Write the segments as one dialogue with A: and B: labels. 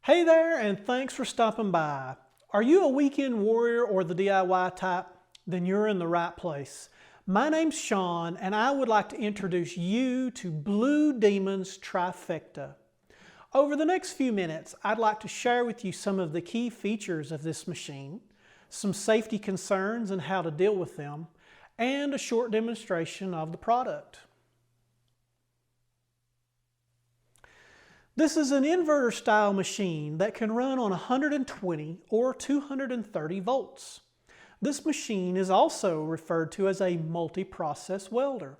A: Hey there, and thanks for stopping by. Are you a weekend warrior or the DIY type? Then you're in the right place. My name's Sean, and I would like to introduce you to Bluedemon's Trifecta. Over the next few minutes, I'd like to share with you some of the key features of this machine, some safety concerns and how to deal with them, and a short demonstration of the product. This is an inverter style machine that can run on 120 or 230 volts. This machine is also referred to as a multi-process welder,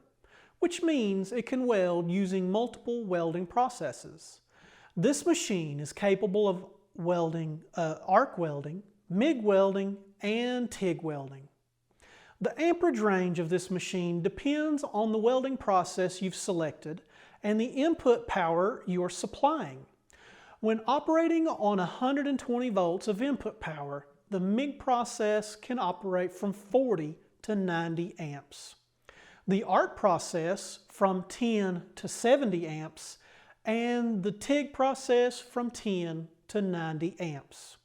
A: which means it can weld using multiple welding processes. This machine is capable of welding, arc welding, MIG welding, and TIG welding. The amperage range of this machine depends on the welding process you've selected and the input power you're supplying. When operating on 120 volts of input power, the MIG process can operate from 40 to 90 amps. The arc process from 10 to 70 amps, and the TIG process from 10 to 90 amps.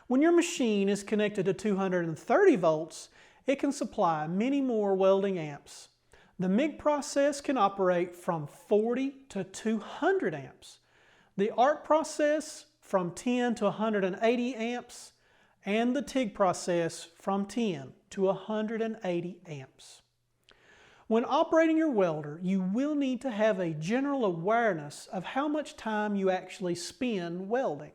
A: When your machine is connected to 230 volts, it can supply many more welding amps. The MIG process can operate from 40 to 200 amps. The arc process from 10 to 180 amps, and the TIG process from 10 to 180 amps. When operating your welder, you will need to have a general awareness of how much time you actually spend welding.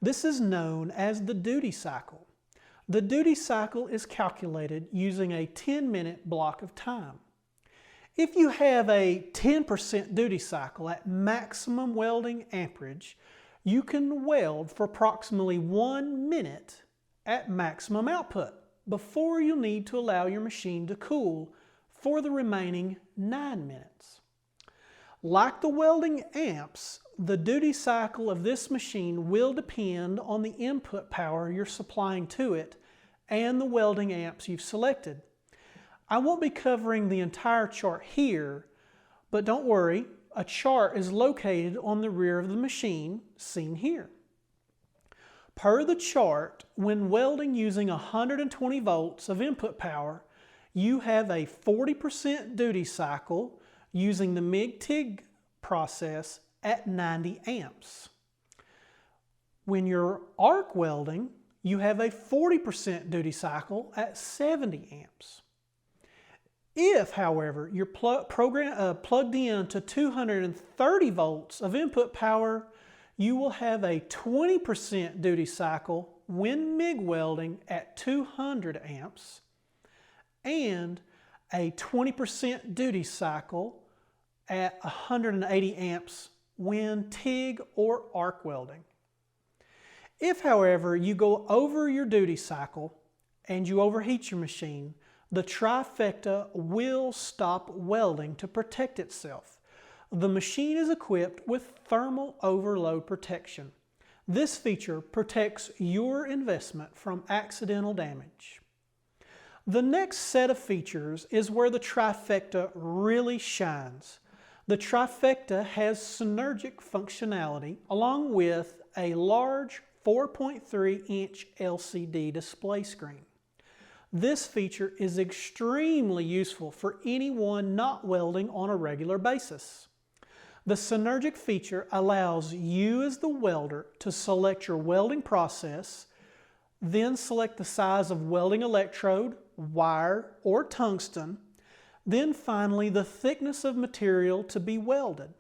A: This is known as the duty cycle. The duty cycle is calculated using a 10-minute block of time. If you have a 10% duty cycle at maximum welding amperage, you can weld for approximately 1 minute at maximum output before you'll need to allow your machine to cool for the remaining 9 minutes. Like the welding amps, the duty cycle of this machine will depend on the input power you're supplying to it and the welding amps you've selected. I won't be covering the entire chart here, but don't worry, a chart is located on the rear of the machine, seen here. Per the chart, when welding using 120 volts of input power, you have a 40% duty cycle using the MIG-TIG process at 90 amps. When you're arc welding, you have a 40% duty cycle at 70 amps. If, however, you're plugged in to 230 volts of input power, you will have a 20% duty cycle when MIG welding at 200 amps and a 20% duty cycle at 180 amps when TIG or arc welding. If, however, you go over your duty cycle and you overheat your machine, the Trifecta will stop welding to protect itself. The machine is equipped with thermal overload protection. This feature protects your investment from accidental damage. The next set of features is where the Trifecta really shines. The Trifecta has Synergic functionality along with a large 4.3-inch LCD display screen. This feature is extremely useful for anyone not welding on a regular basis. The Synergic feature allows you as the welder to select your welding process, then select the size of welding electrode, wire, or tungsten, then finally the thickness of material to be welded.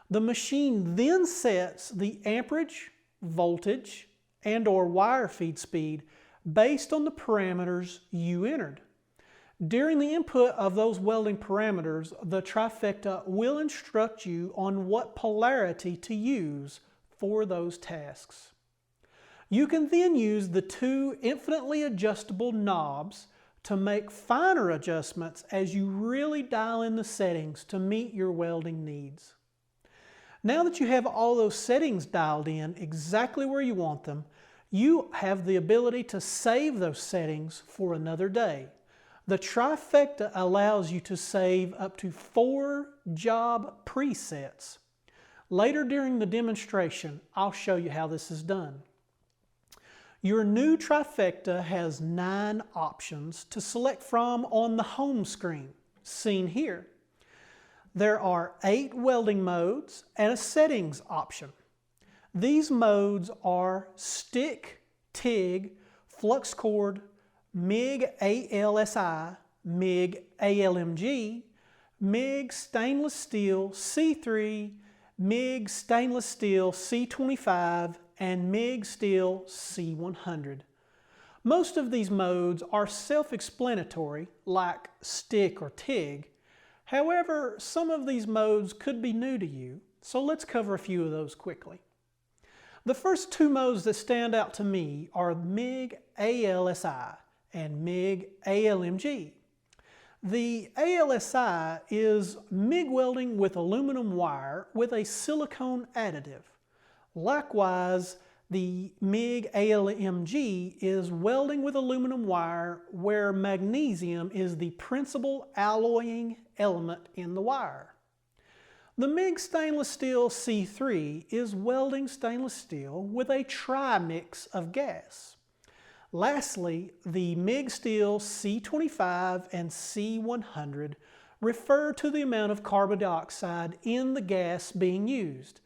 A: The machine then sets the amperage, voltage, and/or wire feed speed based on the parameters you entered. During the input of those welding parameters, the Trifecta will instruct you on what polarity to use for those tasks. You can then use the two infinitely adjustable knobs to make finer adjustments as you really dial in the settings to meet your welding needs. Now that you have all those settings dialed in exactly where you want them, you have the ability to save those settings for another day. The Trifecta allows you to save up to 4 job presets. Later during the demonstration, I'll show you how this is done. Your new Trifecta has 9 options to select from on the home screen, seen here. There are 8 welding modes and a settings option. These modes are stick, TIG, flux cord, MIG ALSI, MIG ALMG, MIG stainless steel C3, MIG stainless steel C25, and MIG steel C100. Most of these modes are self-explanatory, like stick or TIG. However, some of these modes could be new to you, so let's cover a few of those quickly. The first 2 modes that stand out to me are MIG ALSI and MIG ALMG. The ALSI is MIG welding with aluminum wire with a silicone additive. Likewise, the MIG ALMG is welding with aluminum wire where magnesium is the principal alloying element in the wire. The MIG stainless steel C3 is welding stainless steel with a tri-mix of gas. Lastly, the MIG steel C25 and C100 refer to the amount of carbon dioxide in the gas being used.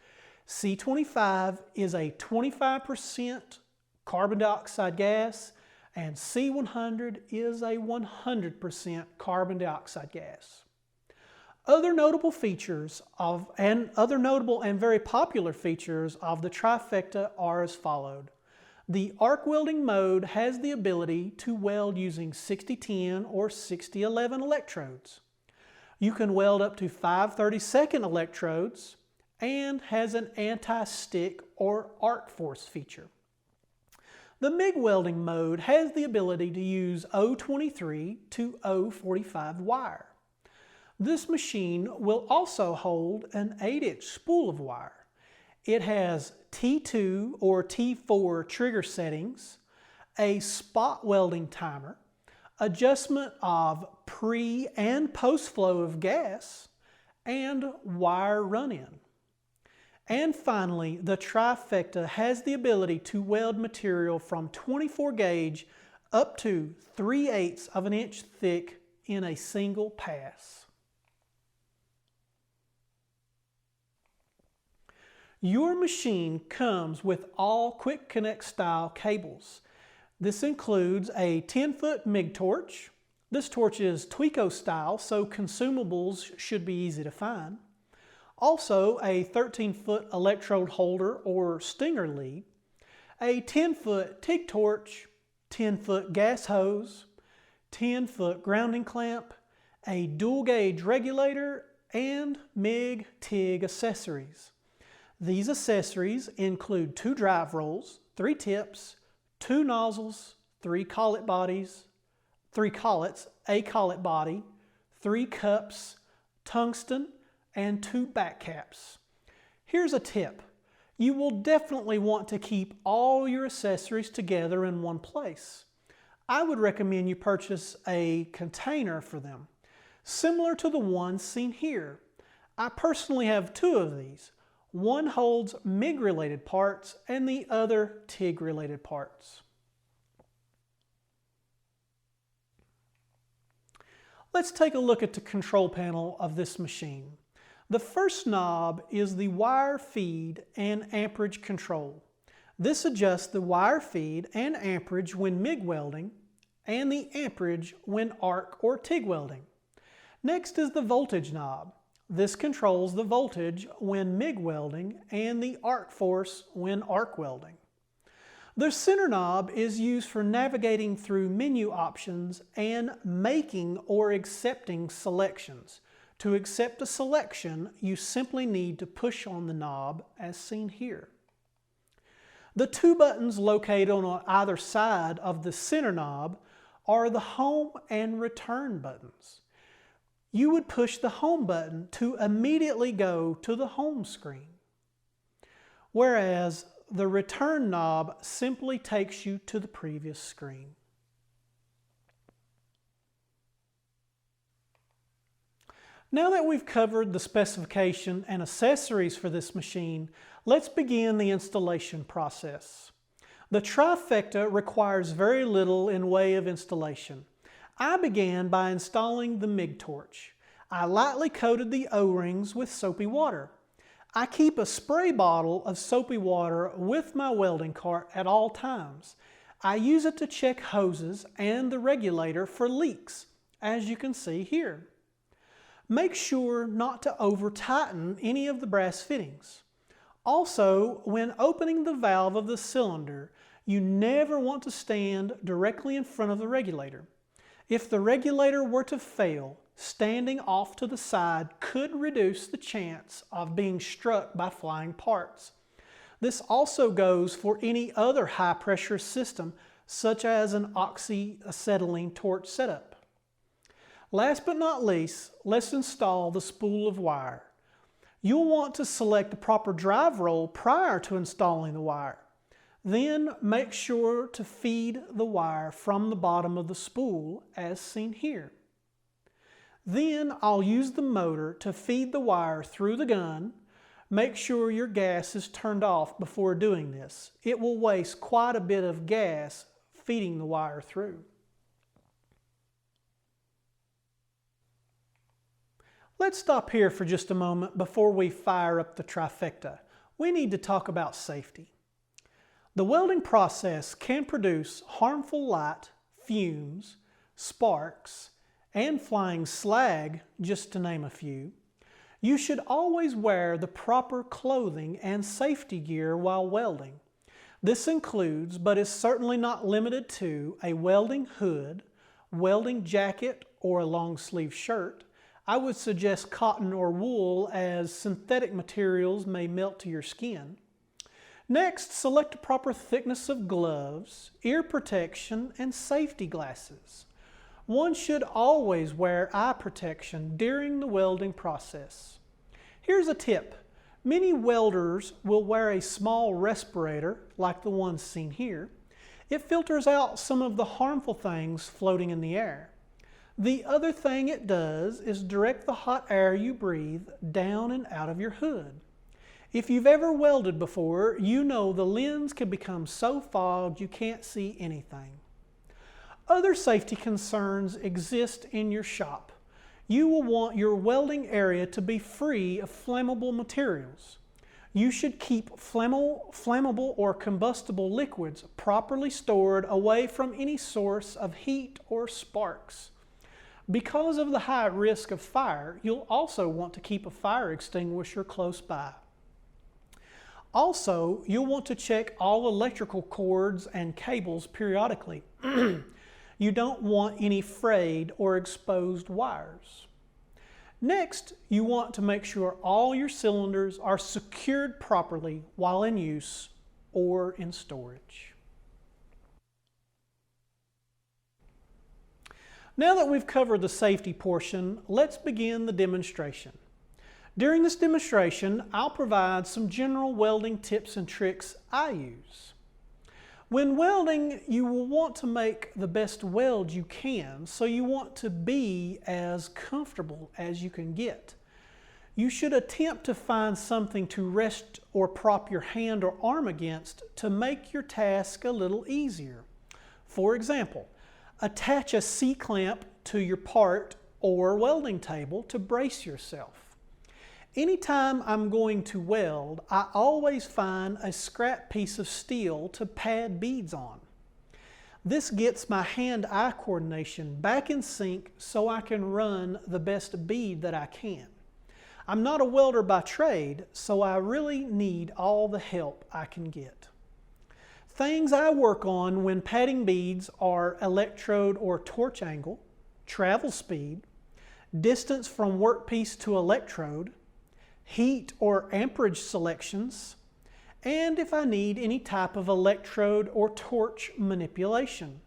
A: C25 is a 25% carbon dioxide gas, and C100 is a 100% carbon dioxide gas. Other notable and very popular features of the Trifecta are as followed. The arc welding mode has the ability to weld using 6010 or 6011 electrodes. You can weld up to 5/32 electrodes, and has an anti-stick or arc force feature. The MIG welding mode has the ability to use 023 to 045 wire. This machine will also hold an 8-inch spool of wire. It has T2 or T4 trigger settings, a spot welding timer, adjustment of pre- and post-flow of gas, and wire run-in. And finally, the Trifecta has the ability to weld material from 24 gauge up to 3/8 of an inch thick in a single pass. Your machine comes with all quick connect style cables. This includes a 10-foot MIG torch. This torch is Tweco style, so consumables should be easy to find. Also a 13-foot electrode holder or stinger lead, a 10-foot TIG torch, 10-foot gas hose, 10-foot grounding clamp, a dual gauge regulator, and MIG TIG accessories. These accessories include 2 drive rolls, 3 tips, 2 nozzles, 3 collet bodies, 3 collets, a collet body, 3 cups, tungsten, and 2 back caps. Here's a tip. You will definitely want to keep all your accessories together in one place. I would recommend you purchase a container for them, similar to the one seen here. I personally have 2 of these. One holds MIG related parts and the other TIG related parts. Let's take a look at the control panel of this machine. The first knob is the wire feed and amperage control. This adjusts the wire feed and amperage when MIG welding and the amperage when arc or TIG welding. Next is the voltage knob. This controls the voltage when MIG welding and the arc force when arc welding. The center knob is used for navigating through menu options and making or accepting selections. To accept a selection, you simply need to push on the knob as seen here. The 2 buttons located on either side of the center knob are the home and return buttons. You would push the home button to immediately go to the home screen, whereas the return knob simply takes you to the previous screen. Now that we've covered the specification and accessories for this machine, let's begin the installation process. The Trifecta requires very little in way of installation. I began by installing the MIG torch. I lightly coated the O-rings with soapy water. I keep a spray bottle of soapy water with my welding cart at all times. I use it to check hoses and the regulator for leaks, as you can see here. Make sure not to over-tighten any of the brass fittings. Also, when opening the valve of the cylinder, you never want to stand directly in front of the regulator. If the regulator were to fail, standing off to the side could reduce the chance of being struck by flying parts. This also goes for any other high-pressure system, such as an oxyacetylene torch setup. Last but not least, let's install the spool of wire. You'll want to select the proper drive roll prior to installing the wire. Then make sure to feed the wire from the bottom of the spool as seen here. Then I'll use the motor to feed the wire through the gun. Make sure your gas is turned off before doing this. It will waste quite a bit of gas feeding the wire through. Let's stop here for just a moment before we fire up the Trifecta. We need to talk about safety. The welding process can produce harmful light, fumes, sparks, and flying slag, just to name a few. You should always wear the proper clothing and safety gear while welding. This includes, but is certainly not limited to, a welding hood, welding jacket or a long sleeve shirt. I would suggest cotton or wool, as synthetic materials may melt to your skin. Next, select the proper thickness of gloves, ear protection, and safety glasses. One should always wear eye protection during the welding process. Here's a tip. Many welders will wear a small respirator, like the one seen here. It filters out some of the harmful things floating in the air. The other thing it does is direct the hot air you breathe down and out of your hood. If you've ever welded before, you know the lens can become so fogged you can't see anything. Other safety concerns exist in your shop. You will want your welding area to be free of flammable materials. You should keep flammable or combustible liquids properly stored away from any source of heat or sparks. Because of the high risk of fire, you'll also want to keep a fire extinguisher close by. Also, you'll want to check all electrical cords and cables periodically. You don't want any frayed or exposed wires. Next, you want to make sure all your cylinders are secured properly while in use or in storage. Now that we've covered the safety portion, let's begin the demonstration. During this demonstration, I'll provide some general welding tips and tricks I use. When welding, you will want to make the best weld you can, so you want to be as comfortable as you can get. You should attempt to find something to rest or prop your hand or arm against to make your task a little easier. For example, attach a C-clamp to your part or welding table to brace yourself. Anytime I'm going to weld, I always find a scrap piece of steel to pad beads on. This gets my hand-eye coordination back in sync so I can run the best bead that I can. I'm not a welder by trade, so I really need all the help I can get. Things I work on when padding beads are electrode or torch angle, travel speed, distance from workpiece to electrode, heat or amperage selections, and if I need any type of electrode or torch manipulation.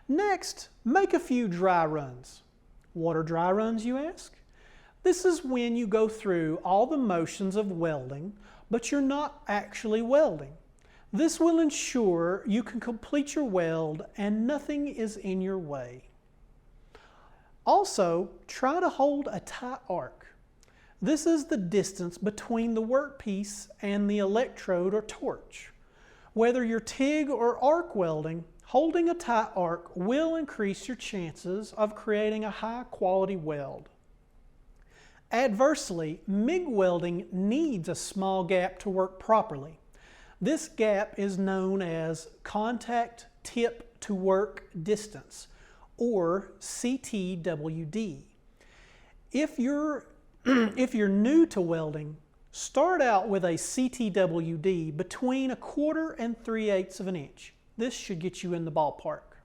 A: Next, make a few dry runs. What are dry runs, you ask? This is when you go through all the motions of welding, but you're not actually welding. This will ensure you can complete your weld and nothing is in your way. Also, try to hold a tight arc. This is the distance between the workpiece and the electrode or torch. Whether you're TIG or arc welding, holding a tight arc will increase your chances of creating a high quality weld. Adversely, MIG welding needs a small gap to work properly. This gap is known as contact tip to work distance, or CTWD. If you're new to welding, start out with a CTWD between 1/4 and 3/8 of an inch. This should get you in the ballpark.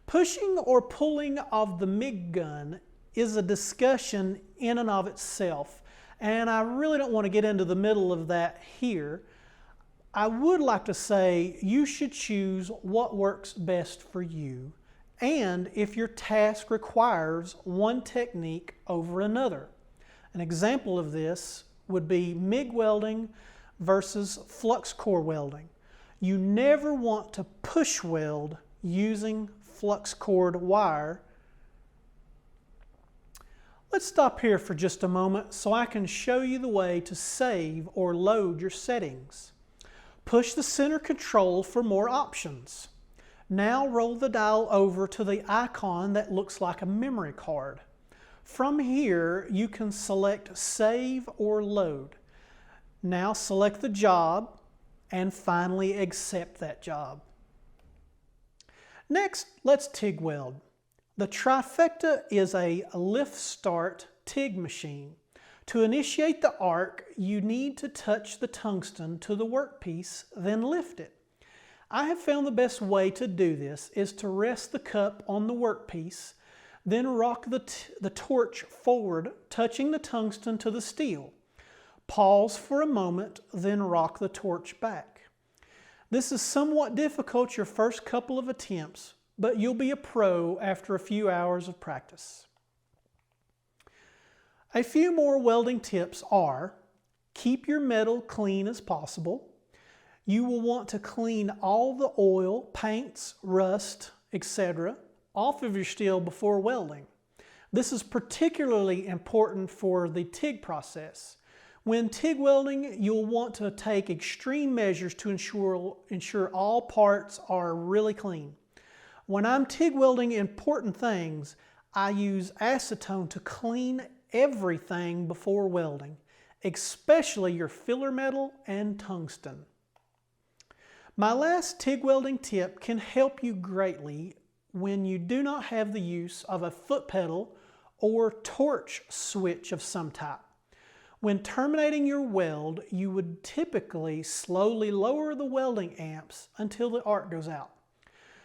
A: Pushing or pulling of the MIG gun is a discussion in and of itself, and I really don't want to get into the middle of that here. I would like to say you should choose what works best for you, and if your task requires one technique over another. An example of this would be MIG welding versus flux core welding. You never want to push weld using flux cored wire. Let's stop here for just a moment so I can show you the way to save or load your settings. Push the center control for more options. Now roll the dial over to the icon that looks like a memory card. From here, you can select Save or Load. Now select the job and finally accept that job. Next, let's TIG weld. The Trifecta is a lift start TIG machine. To initiate the arc, you need to touch the tungsten to the workpiece, then lift it. I have found the best way to do this is to rest the cup on the workpiece, then rock the torch forward, touching the tungsten to the steel. Pause for a moment, then rock the torch back. This is somewhat difficult your first couple of attempts, but you'll be a pro after a few hours of practice. A few more welding tips are: keep your metal clean as possible. You will want to clean all the oil, paints, rust, etc. off of your steel before welding. This is particularly important for the TIG process. When TIG welding, you'll want to take extreme measures to ensure all parts are really clean. When I'm TIG welding important things, I use acetone to clean everything before welding, especially your filler metal and tungsten. My last TIG welding tip can help you greatly when you do not have the use of a foot pedal or torch switch of some type. When terminating your weld, you would typically slowly lower the welding amps until the arc goes out.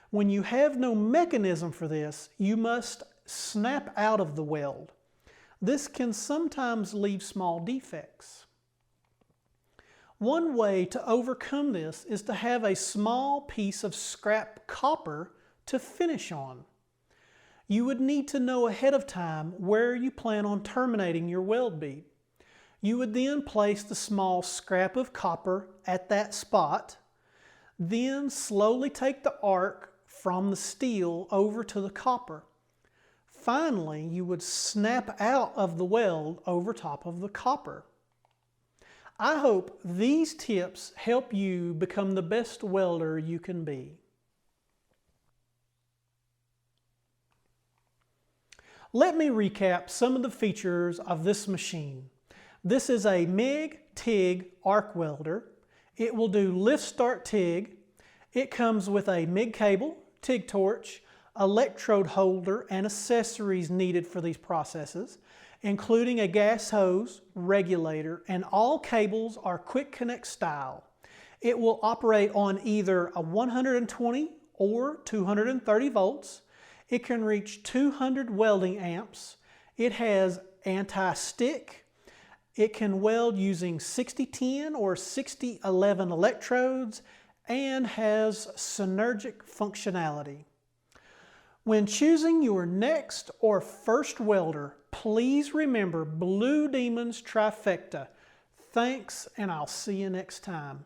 A: When you have no mechanism for this, you must snap out of the weld. This can sometimes leave small defects. One way to overcome this is to have a small piece of scrap copper to finish on. You would need to know ahead of time where you plan on terminating your weld bead. You would then place the small scrap of copper at that spot, then slowly take the arc from the steel over to the copper. Finally, you would snap out of the weld over top of the copper. I hope these tips help you become the best welder you can be. Let me recap some of the features of this machine. This is a MIG TIG arc welder. It will do lift start TIG. It comes with a MIG cable, TIG torch, electrode holder, and accessories needed for these processes, including a gas hose, regulator, and all cables are quick connect style. It will operate on either a 120 or 230 volts. It can reach 200 welding amps. It has anti-stick. It can weld using 6010 or 6011 electrodes and has Synergic functionality. When choosing your next or first welder, please remember Blue Demon's Trifecta. Thanks, and I'll see you next time.